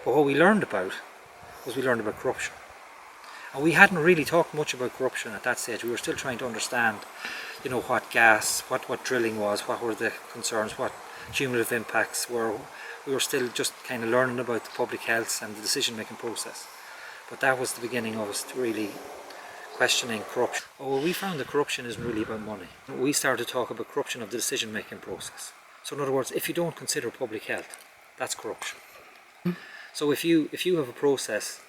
But what we learned about corruption. And we hadn't really talked much about corruption at that stage. We were still trying to understand, you know, what gas, what drilling was, what were the concerns, what cumulative impacts were. We were still just kind of learning about the public health and the decision-making process. But that was the beginning of us really questioning corruption. Well, we found that corruption isn't really about money. We started to talk about corruption of the decision-making process. So in other words, if you don't consider public health, that's corruption. So if you have a process,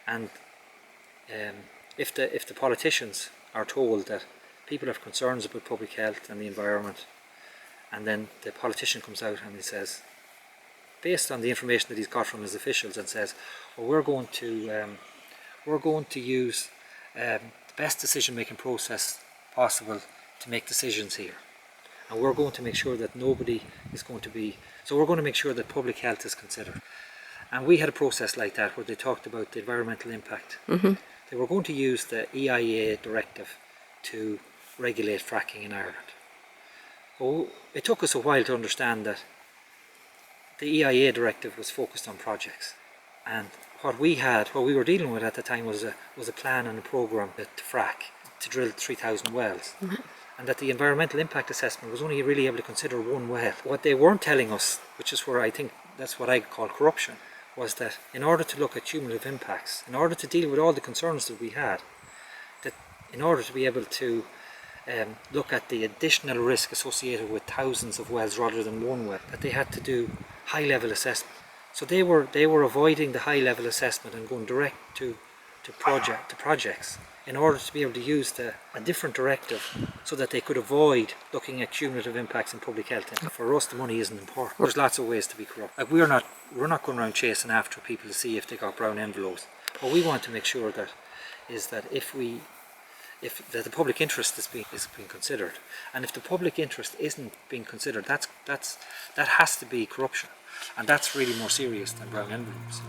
and if the politicians are told that people have concerns about public health and the environment, and then the politician comes out and he says, based on the information that he's got from his officials, and says, well, we're going to use the best decision-making process possible to make decisions here, and we're going to make sure that nobody is going to be, so we're going to make sure that public health is considered. And we had a process like that where they talked about the environmental impact. They were going to use the EIA directive to regulate fracking in Ireland. Oh, it took us a while to understand that the EIA directive was focused on projects, and what we were dealing with at the time was a plan and a programme to frack, to drill 3,000 wells, and that the environmental impact assessment was only really able to consider one well. What they weren't telling us, which is where I think that's what I call corruption, was that in order to look at cumulative impacts, in order to deal with all the concerns that we had, that in order to be able to look at the additional risk associated with thousands of wells rather than one well, that they had to do high-level assessment. So they were avoiding the high-level assessment and going direct to projects in order to be able to use a different directive so that they could avoid looking at cumulative impacts in public health. And for us, the money isn't important. There's lots of ways to be corrupt. Like we're not going around chasing after people to see if they got brown envelopes. What we want to make sure that is that if the public interest is being considered, and if the public interest isn't being considered, that has to be corruption, and that's really more serious than brown envelopes.